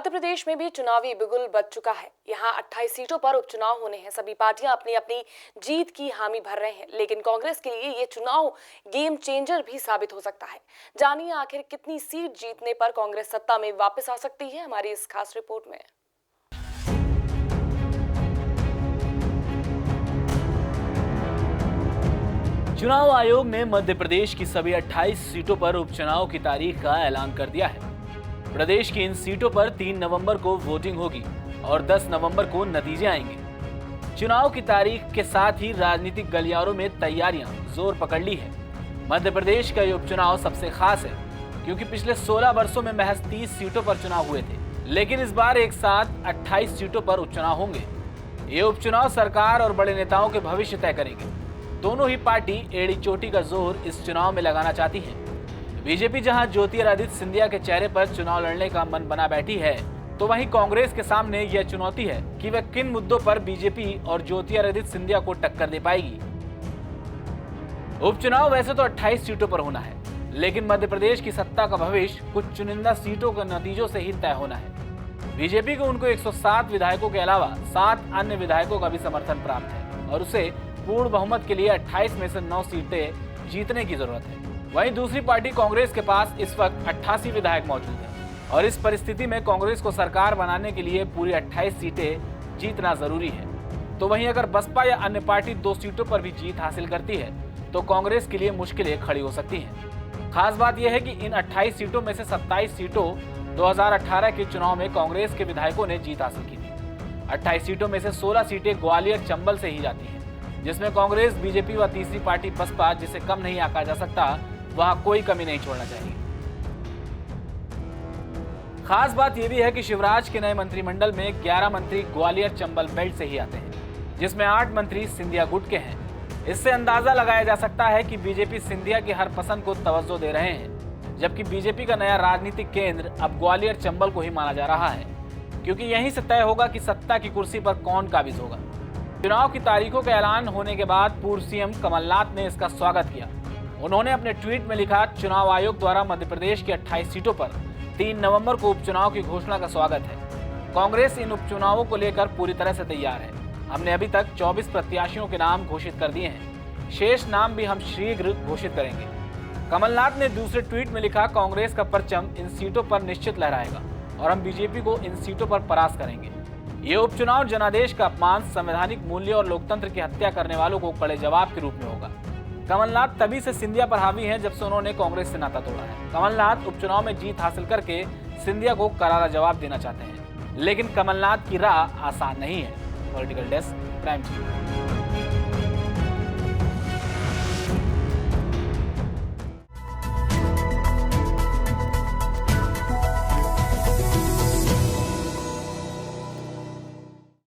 मध्य प्रदेश में भी चुनावी बिगुल बज चुका है। यहाँ 28 सीटों पर उपचुनाव होने हैं। सभी पार्टियां अपनी अपनी जीत की हामी भर रहे हैं, लेकिन कांग्रेस के लिए ये चुनाव गेम चेंजर भी साबित हो सकता है। जानिए आखिर कितनी सीट जीतने पर कांग्रेस सत्ता में वापस आ सकती है, हमारी इस खास रिपोर्ट में। चुनाव आयोग ने मध्य प्रदेश की सभी 28 सीटों पर उपचुनाव की तारीख का ऐलान कर दिया है। प्रदेश की इन सीटों पर 3 नवंबर को वोटिंग होगी और 10 नवंबर को नतीजे आएंगे। चुनाव की तारीख के साथ ही राजनीतिक गलियारों में तैयारियां जोर पकड़ ली है। मध्य प्रदेश का ये उपचुनाव सबसे खास है क्योंकि पिछले 16 वर्षों में महज 30 सीटों पर चुनाव हुए थे, लेकिन इस बार एक साथ 28 सीटों पर उपचुनाव होंगे। ये उपचुनाव सरकार और बड़े नेताओं के भविष्य तय करेंगे। दोनों ही पार्टी एड़ी चोटी का जोर इस चुनाव में लगाना चाहती है। बीजेपी जहां ज्योतिरादित्य सिंधिया के चेहरे पर चुनाव लड़ने का मन बना बैठी है, तो वहीं कांग्रेस के सामने यह चुनौती है कि वह किन मुद्दों पर बीजेपी और ज्योतिरादित्य सिंधिया को टक्कर दे पाएगी। उपचुनाव वैसे तो 28 सीटों पर होना है, लेकिन मध्य प्रदेश की सत्ता का भविष्य कुछ चुनिंदा सीटों के नतीजों से ही तय होना है। बीजेपी को उनको 107 विधायकों के अलावा 7 अन्य विधायकों का भी समर्थन प्राप्त है और उसे पूर्ण बहुमत के लिए 28 में से 9 सीटें जीतने की जरूरत है। वहीं दूसरी पार्टी कांग्रेस के पास इस वक्त 88 विधायक मौजूद हैं और इस परिस्थिति में कांग्रेस को सरकार बनाने के लिए पूरी 28 सीटें जीतना जरूरी है। तो वहीं अगर बसपा या अन्य पार्टी 2 सीटों पर भी जीत हासिल करती है तो कांग्रेस के लिए मुश्किलें खड़ी हो सकती हैं। खास बात यह है कि इन 28 सीटों में से 27 सीटों 2018 के चुनाव में कांग्रेस के विधायकों ने जीत हासिल की थी। 28 सीटों में से 16 सीटें ग्वालियर चंबल से ही जाती हैं, जिसमें कांग्रेस, बीजेपी व तीसरी पार्टी बसपा, जिसे कम नहीं आंका जा सकता, वहां कोई कमी नहीं छोड़ना चाहिए। खास बात यह भी है कि शिवराज के नए मंत्रिमंडल में 11 मंत्री ग्वालियर चंबल बेल्ट से ही आते हैं, जिसमें 8 मंत्री सिंधिया गुट के हैं। इससे अंदाजा लगाया जा सकता है कि बीजेपी सिंधिया की हर पसंद को तवज्जो दे रहे हैं, जबकि बीजेपी का नया राजनीतिक केंद्र अब ग्वालियर चंबल को ही माना जा रहा है, क्योंकि यहीं से तय होगा कि सत्ता की कुर्सी पर कौन काबिज होगा। चुनाव की तारीखों का ऐलान होने के बाद पूर्व सीएम कमलनाथ ने इसका स्वागत किया। उन्होंने अपने ट्वीट में लिखा, चुनाव आयोग द्वारा मध्य प्रदेश की 28 सीटों पर 3 नवंबर को उपचुनाव की घोषणा का स्वागत है। कांग्रेस इन उपचुनावों को लेकर पूरी तरह से तैयार है। हमने अभी तक 24 प्रत्याशियों के नाम घोषित कर दिए हैं। शेष नाम भी हम शीघ्र घोषित करेंगे। कमलनाथ ने दूसरे ट्वीट में लिखा, कांग्रेस का परचम इन सीटों पर निश्चित लहराएगा और हम बीजेपी को इन सीटों पर परास्त करेंगे। ये उपचुनाव जनादेश का अपमान, संवैधानिक मूल्य और लोकतंत्र की हत्या करने वालों को कड़े जवाब के रूप में होगा। कमलनाथ तभी से सिंधिया पर हावी हैं जब से उन्होंने कांग्रेस से नाता तोड़ा है। कमलनाथ उपचुनाव में जीत हासिल करके सिंधिया को करारा जवाब देना चाहते हैं, लेकिन कमलनाथ की राह आसान नहीं है। Political desk, prime TV.